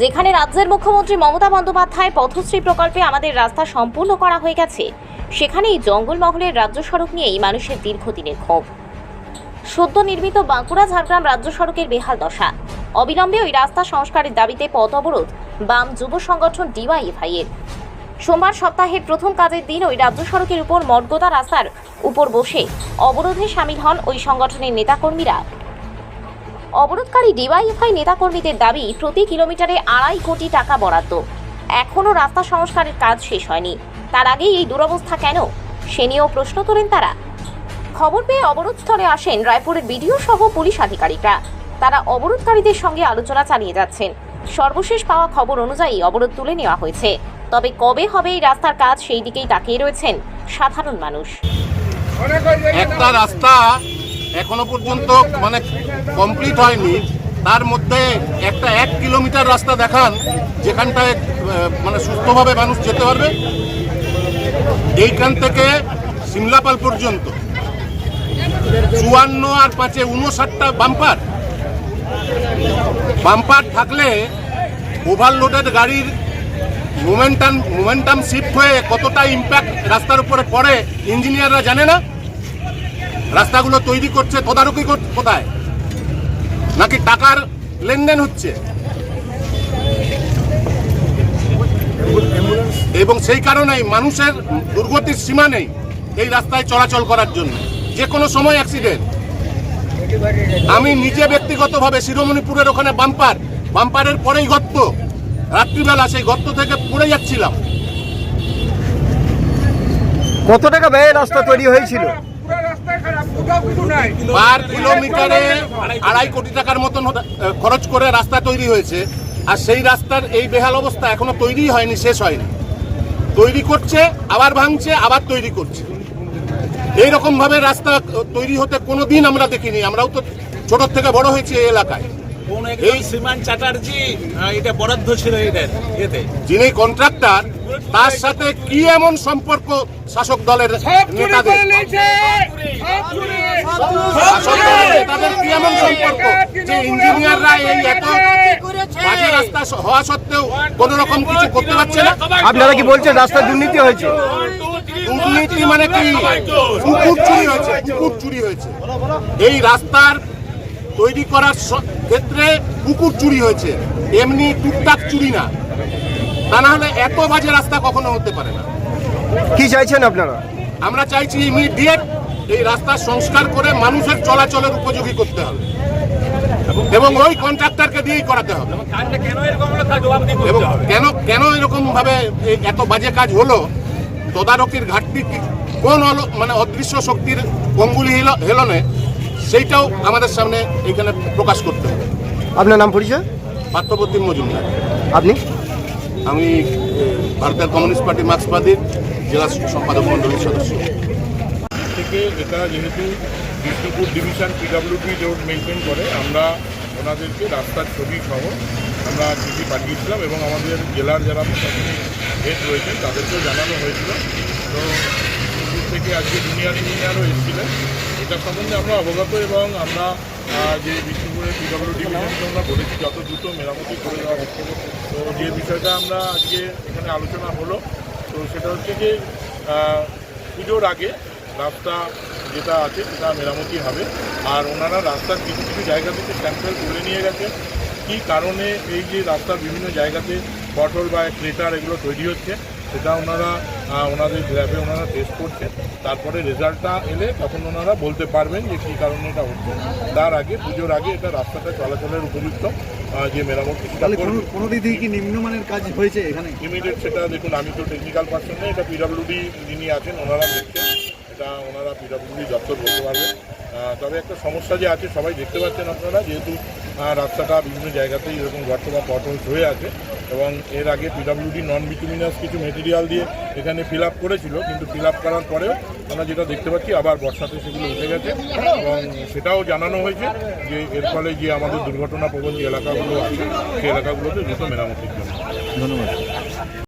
যেখানে রাজ্যের মুখ্যমন্ত্রী মমতা বন্দ্যোপাধ্যায় পথশ্রী প্রকল্পে আমাদের রাস্তা সম্পূর্ণ করা হয়ে গেছে, সেখানেই জঙ্গলমহলের রাজ্য সড়ক নিয়েই মানুষের দীর্ঘদিনের ক্ষোভ। সদ্য নির্মিত বাঁকুড়া ঝাড়গ্রাম রাজ্য সড়কের বেহাল দশা। অবিলম্বে ওই রাস্তা সংস্কারের দাবিতে পথ অবরোধ বাম যুব সংগঠন ডিওয়াইএফআই এর। সোমবার সপ্তাহের প্রথম কাজের দিন ওই রাজ্য সড়কের উপর মর্গদা রাস্তার উপর বসে অবরোধে সামিল হন ওই সংগঠনের নেতাকর্মীরা। অবরোধকারী ডিওয়াইএফআই নেতাকর্মীদের দাবি, প্রতি কিলোমিটারে 2.5 কোটি টাকা বরাদ্দ। এখনও রাস্তা সংস্কারের কাজ শেষ হয়নি, তার আগেই এই দুরবস্থা কেন, সে নিয়েও প্রশ্ন তোলেন তারা। খবর পেয়ে অবরোধস্থলে আসেন রায়পুরের বিডিও সহ পুলিশ আধিকারিকরা। তারা অবরোধকারীদের সঙ্গে আলোচনা চালিয়ে যাচ্ছেন। সর্বশেষ পাওয়া খবর অনুযায়ী অবরোধ তুলে নেওয়া হয়েছে। তবে কবে হবে এই রাস্তার কাজ, সেই দিকেই তাকিয়ে রয়েছেন সাধারণ মানুষ। একটা রাস্তা এখনো পর্যন্ত কমপ্লিট হয়নি, তার মধ্যে একটা 1 কিলোমিটার রাস্তা দেখান যেখানটায় সুস্থভাবে মানুষ যেতে পারবে। এইখান থেকে সিমলাপাল পর্যন্ত 54 আর 5 59টা বাম্পার থাকলে ওভারলোডেড গাড়ির মোমেন্টাম শিফট হয়ে কতটা ইম্প্যাক্ট রাস্তার উপরে পড়ে ইঞ্জিনিয়াররা জানে না। রাস্তাগুলো তৈরি করছে তদারকি কোথায়, নাকি টাকার লেনদেন হচ্ছে? এবং সেই কারণেই মানুষের দুর্গতির সীমা নেই এই রাস্তায় চলাচল করার জন্য। যে কোনো সময় অ্যাক্সিডেন্ট। আমি নিজে ব্যক্তিগতভাবে শিরোমণিপুরের ওখানে বাম্পারের পরেই গর্ত, রাত্রিবেলা সেই গর্ত থেকে পড়ে যাচ্ছিলাম। কত টাকা ব্যয়ে রাস্তা তৈরি হয়েছিল? পার কিলোমিটারে 2.5 কোটি টাকার মতন খরচ করে রাস্তা তৈরি হয়েছে। আর সেই রাস্তার এই বেহাল অবস্থা এখনো তৈরি হয়নি, শেষ হয়নি। তৈরি করছে, আবার ভাঙছে, আবার তৈরি করছে। এইরকম ভাবে রাস্তা তৈরি হতে কোনোদিন আমরা দেখিনি। আমরাও তো ছোট থেকে বড় হয়েছি এই এলাকায়। এই শ্রীমান চ্যাটার্জি এটা বরাদ্দ ছিল এতে, যিনি কন্ট্রাক্টর, তার সাথে কি এমন সম্পর্ক শাসক দলের নেতাদের? নেতাদের কি এমন সম্পর্ক যে ইঞ্জিনিয়াররা এই এত বাজে রাস্তা হওয়া সত্ত্বেও কোন রকম কিছু করতে পারছে না? আপনারা কি বলছেন রাস্তা দুর্নীতি হয়েছে? দুর্নীতি মানে কি? পুকুর চুরি হয়েছে। এই রাস্তার তৈরি করার ক্ষেত্রে পুকুর চুরি হয়েছে, এমনি টুকটাক চুরি না। তা না হলে এত বাজে রাস্তা কখনো হতে পারে না। কি চাইছেন আপনারা? আমরা চাইছি ইমিডিয়েট এই রাস্তা সংস্কার করে মানুষের চলাচলের উপযোগী করতে হবে এবং ওই কন্ট্রাক্টরকে দিয়েই করাতে হবে। এবং কেন এরকম ভাবে এত বাজে কাজ হলো, তদারকির ঘাটতি কোন অদৃশ্য শক্তির অঙ্গুলি হেলনে, সেইটাও আমাদের সামনে এখানে প্রকাশ করতে হবে। আপনার নাম পরিচয়? পার্থপ্রতিম মজুমদার। আপনি? আমি ভারতের কমিউনিস্ট পার্টি মার্ক্সবাদীর জেলা সম্পাদক মণ্ডলীর সদস্য। থেকে এটা যেহেতু Bishnupur division PWD road maintain করে, আমরা ওনাদেরকে রাস্তার ছবি সহ আমরা চিঠি পাঠিয়েছিলাম এবং আমাদের জেলার যারা প্রশাসনিক হেড রয়েছেন তাদেরকেও জানানো হয়েছিল। তো বিষ্ণুপুর থেকে আজকে জুনিয়র ইঞ্জিনিয়ারও এসেছিলেন। এটা সম্বন্ধে আমরা অবগত এবং আমরা যে বিষ্ণুপুরের পিডব্লিউডি ডিভিশনকে আমরা বলেছি যত দ্রুত মেরামতি করে দেওয়া হচ্ছে। তো যে বিষয়টা আমরা আজকে এখানে আলোচনা হলো, তো সেটা হচ্ছে যে পুজোর আগে রাস্তা যেটা আছে সেটা মেরামতি হবে। আর ওনারা রাস্তার কিছু জায়গা থেকে স্যাম্পল তুলে নিয়ে গেছে, কী কারণে এই যে রাস্তার বিভিন্ন জায়গাতে পটল বা ক্রেটার এগুলো তৈরি হচ্ছে সেটা ওনাদের ল্যাবে ওনারা টেস্ট করছেন। তারপরে রেজাল্টটা এলে তখন ওনারা বলতে পারবেন যে কী কারণে এটা হচ্ছে। তার আগে পুজোর আগে এটা রাস্তাটা চলাচলের উপযুক্ত যে মেরামতি সেটা কোনো দিক থেকে কি নিম্নমানের কাজ হয়েছে এখানে? ইমিডিয়েট সেটা দেখুন, আমি তো টেকনিক্যাল পার্সন নেই, এটা পিডব্লিউডি যিনি আছেন ওনারা দেখছেন, এটা ওনারা পিডব্লিউডি দপ্তর বলতে পারবেন। তবে একটা সমস্যা যে আছে সবাই দেখতে পাচ্ছেন আপনারা, যেহেতু রাস্তাটা বিভিন্ন জায়গাতেই এরকম গর্ত বা পটলস হয়ে আছে এবং এর আগে পিডব্লিউডি নন বিটুমিনাস কিছু মেটেরিয়াল দিয়ে এখানে ফিল আপ করেছিল, কিন্তু ফিল আপ করার পরেও আমরা যেটা দেখতে পাচ্ছি আবার বর্ষাতে সেগুলো উঠে গেছে এবং সেটাও জানানো হয়েছে যে এর ফলে যে আমাদের দুর্ঘটনা প্রবণ যে এলাকাগুলো আছে সেই এলাকাগুলোতে দ্রুত মেরামতির জন্য। ধন্যবাদ।